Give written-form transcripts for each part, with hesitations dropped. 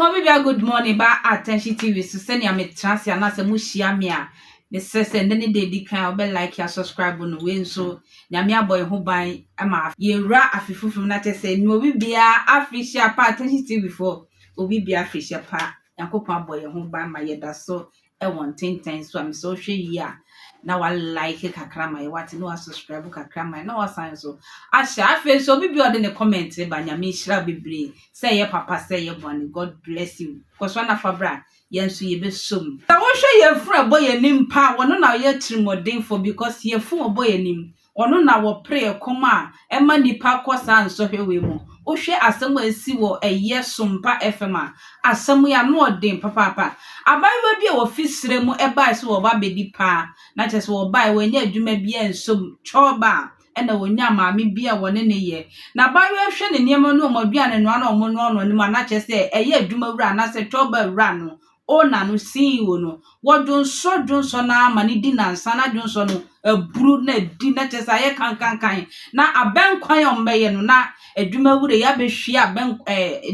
Bibia good morning ba attention TV so send ya me trans ya na se mu hia me a me sese ndene dey kan obe like ya subscribe no we nso nyame aboy ho ban ama yewura afifufum na tese ni obi bia afishia pa attention TV for obi bia afishia pa yakopon aboy ho ban ma yeda so e won tenten so am so hwe yi a na wa like kakra ma ye wati no subscribe kakra ma na wa sign so asha afi so obi bia ode ne comment ba nyame hira bebre say ye papa say ye boni God bless you cause one afabra yenso ye be som na wo hwe ye fru abo ye nimpa wono na ye trimodin for because ye fu abo ye nim ono na wo pray koma e ma nipa kosa nso hwe mu wo hwe asem asi wo eye sompa fm a asem ya no odin papa abayiwa bi wo fisire mu e bai so wo ba bedi pa na chese wo bai wo nya adwuma bia nsom choba ena wonya maame bia wone ne ye na bayiwa hwe ne niam no omadua ne no ana omo no ni ma na chese eye adwuma wura na se choba wura no ona no sin wo no wodunso na ma ni di nansa na dwunso no aburu na di na chese aye kan na abenkwan ombeye no na adwuma wura ya behwe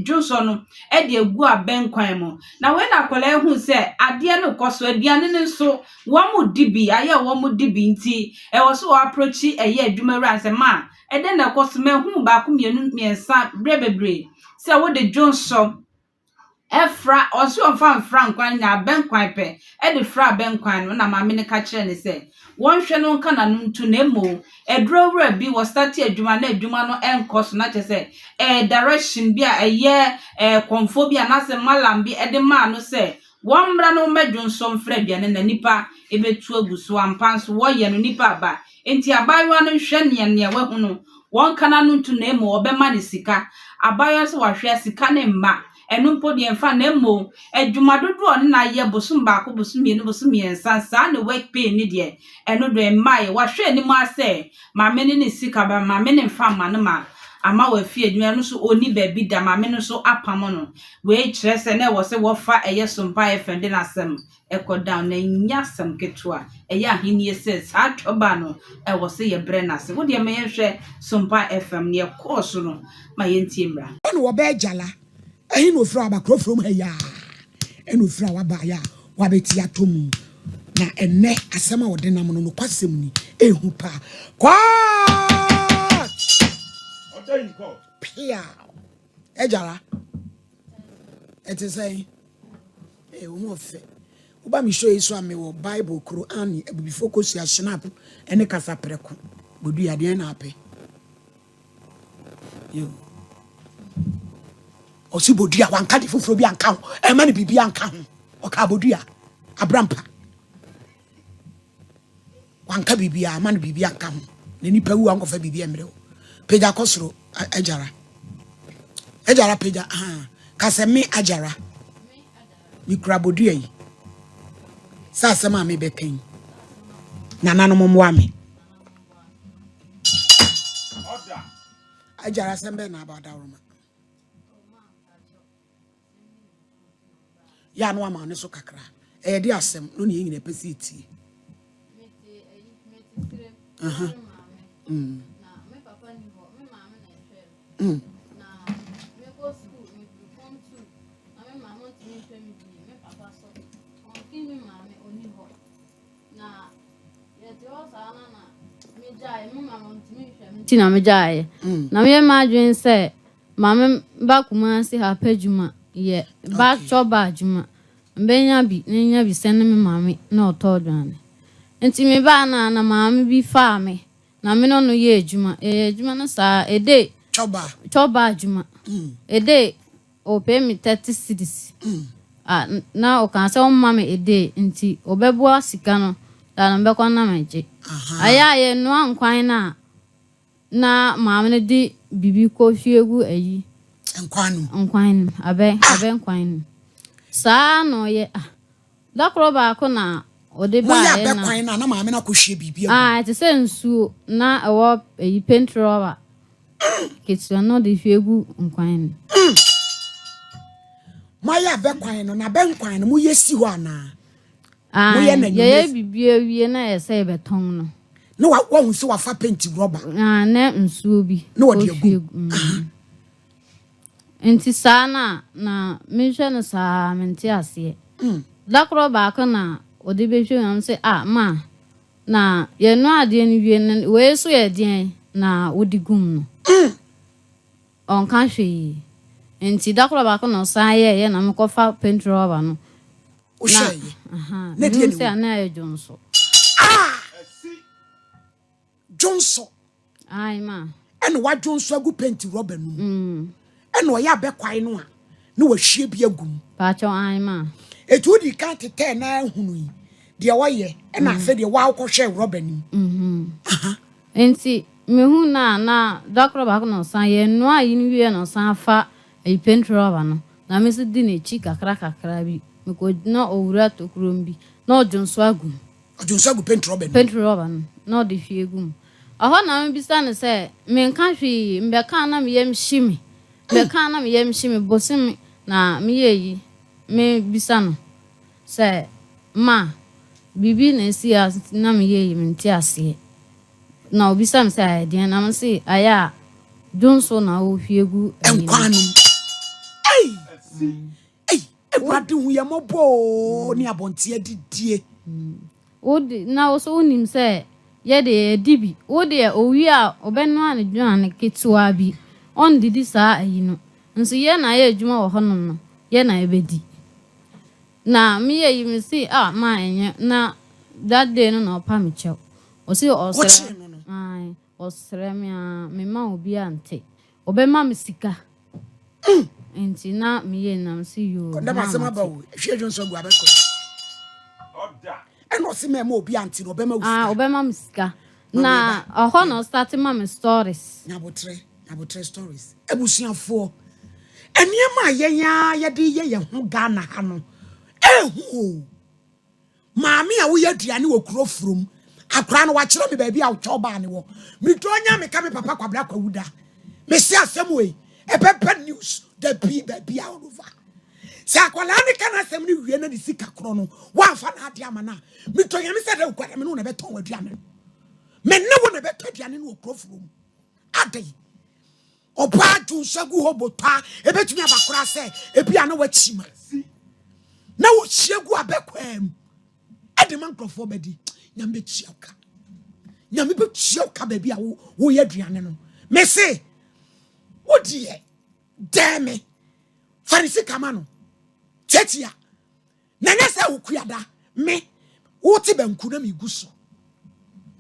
dwunso no e de egu abenkwan mu na we na kola ehu se ade no koso aduane ne nso wo mu dibi aye wo mu dibi nti e wo so approach eye adwuma wura se ma e de na koso mehu ba ko miensa brebebre se wo de dwunso efra oso onfa nkwan nya benkwan pe e de fra benkwan no na ma me ne ka kire ne se won hwe no nka na ntu na emo edro wura bi wo start adwuma na adwuma no enkoso na chese direction bi a eye konfobia na se malam bi e de ma no se won mra no medwonso mfra bia ne na nipa ebetu aguso ampanso wo ye no nipa ba enti abayiwa no hwe ne we hu no won kana no ntu na emo obema ne sika abayiwa so wahwe sika ne mma enumpo de enfa na emo adwuma dodo on na ye bosum ba ko bosum ye no bosum ye sansa na work pay ni de eno do emai wahwe ni mu ase ma me ne sika ba ma me ne mfa ma no ma ama wa fi adwuma no so oni ba bi da ma me no so apam no we kire se na wo se wo fa eye sompa efende na asem down na nyasem ketua eye ahenie se sa twoba no wo se ye bre na se wo de me ye hwe sompa fm ne course no ma ye ntie mra ono wo ba jala ehi no fra abakro from heya eno fra wa ba ya wa beti atom na enne asema wo de nam no kwasem ni ehu pa kwa otayin pia ejala ete say wo mo fe wo ba mi show iso ame wo bible Quran ebi focus ya snap ene kasa preko bodu ya de na ape yo osibodua wanka de foforo bi anka ho e ma ne bibi anka ho o ka bodua abrampa wanka bibi a ma ne bibi anka ho ne nipa wu anko fa bibi emre peja kosoro ajara peja kase me ajara mi kura bodua yi sa sama me beken nanano mo ame ajara sembe na abada roma ya no ama ne so kakra e de asem no ne nyina pese eti na me papa ni ho me mama na ehwe na me go school me form 2 na me mama ti me me papa so on kin me mama oni ho na ye ti o sa na me jai me mama ti me hwe me ti na me jai na me ma dwen se mama ba kuma si ha pajuma ye ba choba adwuma mbenya bi sen me mama na otodwane enti me ba na mama bi fa me na me no ye adwuma no sa ede choba adwuma ede o pay me 30 cedis na o kan se o mama ede enti obebo sika no da na mbekwa na meje aya ye no ankwan na mama ne di bibi ko fiegu ayi nkwan abe nkwan sa no ye da kro ba ko na ode ba ye na na maame na ko hwe bibia te se nsuo na ewo eyi pentroba ketsu no de fiegu nkwan ma ya be kwan no na be nkwan no mo yesi ho ana mo ye na ye bibia wie na ye se beton no no wa nso wa fa penti roba na nsuo bi no de egu enti saa na menhwe no saa mente ase dakro ba ka na odi behwe am say ma na ye no ade ni wie we so ye den na odi gum no on kan hwe enti dakro ba ka no saa ye na mekofa paint rubber no o hwe na die ni na ye Johnson Johnson ai ma ene wa Johnson agu paint rubber no ene o ya be kwai no a na wa hwie bi agum pa cho ai ma etu di kan tete na hunu yi de wo ye ene afa de wa akọ hwe rubber ni enti mehu na dakro ba ko no san ye no ayi ni wie no san fa e paint rubber no na me se di na chi kakra bi me ko na owura to krom bi na Johnson agu paint rubber no na de hwie gum aho na me bisa ne se me nka hwi mbe kan na me yem himi me kan na me yem himi bosim na me yeyi me bisa no se ma bibi na si na me yeyi me nti ase na obisa me se ayden na me se aya Johnson na o hwiegu enkwanu ewrade hu ye mobo ni abonte adidie odi na o so unim se ye de dibi o de owi a obenu an dwan ketua bi on didi saa ayi no nso ye na ye adwuma wo honom no ye na ebedi na me ye mi si ma enye na that day no na opa me chew o si o sere ai o sere me ma obi ante obema me sika enti na me ye na me si yo na ma sema ba wo hwe Johnson gu abeko oda eno si me ma obi ante no obema usika obema me sika na oho no start ma me stories nyabotre stories ebusuafo eniema yenya ye de ye ho Ghana ha no ehu maami a wo yaduane wo kuro from akra no wa kire me ba bi a wo choba ne wo mi to nya me ka me papa kwabla kwawuda me si asem we pepe news da bi ba bi a over se akwala ne kana asem ne wie na de sika kro no wa fa na ade amana mi to nya me se da kwada me no na be ton waduane me ne wo na be to aduane no kuro from ade oba junsagu hobota ebetumi abakora se ebia na wachima na wo chiegu abekwam ade man krofo bedi nyambe chiaka nyambe be chiaka ba bia wo yaduane no me se wo die deme farisi kama no tetia na nya se wo kuada me wo ti banku na miguso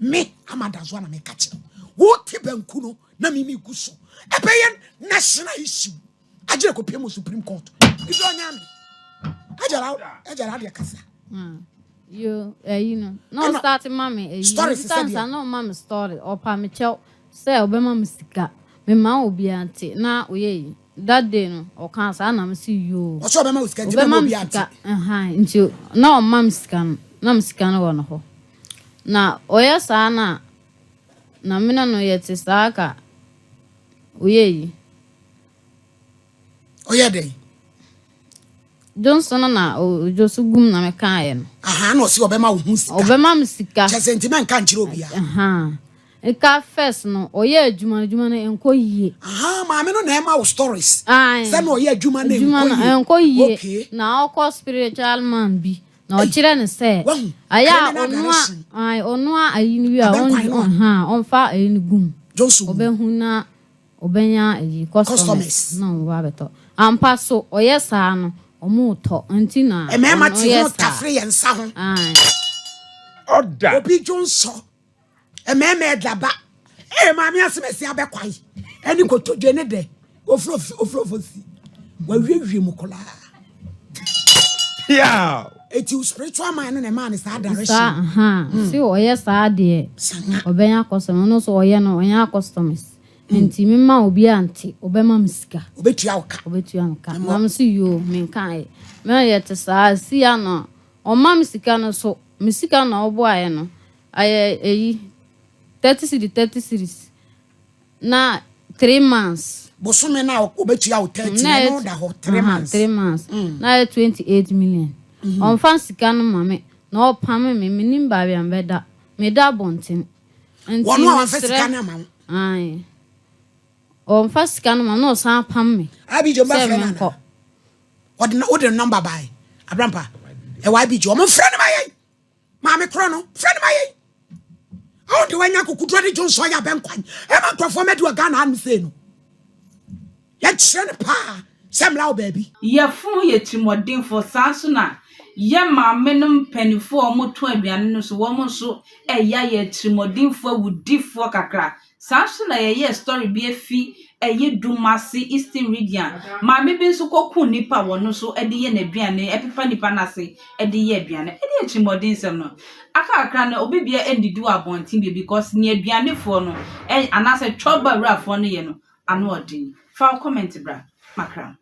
me amadazo na me kache wo ti banku no na mi miguso ebeyen national issue ajere ko pemo Supreme Court ido nyame ajara de kasa yo you know no start mama stories no mama story opa me chew say obema musika me ma obi ante na oye that day no o kan sa na me see you o so obema musika je me obi ante nti na o mam musika na musika no wono ho na oya sa na me no yete sa ka oye dey Johnson na o josugum na me kan no no si obema wo hu sika obema musika che sentiment kan kire obi eka first no oye adwuma na enko yie maame no na ema wo stories se no oye adwuma na enko yie na okọ spiritual man bi na o kire ne se aya onua ayi ni wi a on fa ayi ni gum Johnson obehu na obenya ayi customers no wa beto ampa so oye saa no omo to anti na emema ti ho kafre ye nsa ho oda obi Johnson emema edaba maami asemesi abekwai eni kotodwe ne de ofrofosi wa wiwie mu kola yeah eti spiritual man na man is that direction si oye saa de obenya customers no so oye no onya customers enti mema obi anti obema musika obetua oka mam si yo men kan me yete saa si ano o mam musika no so musika na obo aye no aye eyi 30 series na 3 months bosume na obetua o 30 no da ho 3 months na 28 million on fan sika no mame na o pam me nimba bia mbeda me da bonten enti wono an fa sika na ma ai o mfa sika no ma no san pam me Abijo ba say friend me na. nko What the number by? Abrampa. E wa Abijo, o mo friend ma yen. Ma me kro no, friend ma yen. How do I nya kukudu de Johnson ya ben kwan. E ma krofo me do Ghana am say no. Ya trend pa. Semla baby. Yɛfo yɛ timɔdenfo saa so na yɛ maame no mpanifo a wɔto aduane no so wɔn nso ɛyɛ yɛ timɔdenfo awudifoɔ kakra saa so na yɛyɛ story bi afi ɛyɛ Dumasi Eastern Region maame bi nso kɔku nipa wɔ no so ɛde yɛ n'aduane ɛpepa nipa n'ase ɛde yɛ aduane ɛde yɛ timɔdensɛm no akakra no obi bia endidi wɔ abɔnten bi because ne aduanefoɔ no anaasɛ twɔba wurafoɔ no yɛ no ano ɔden fa comment bra makra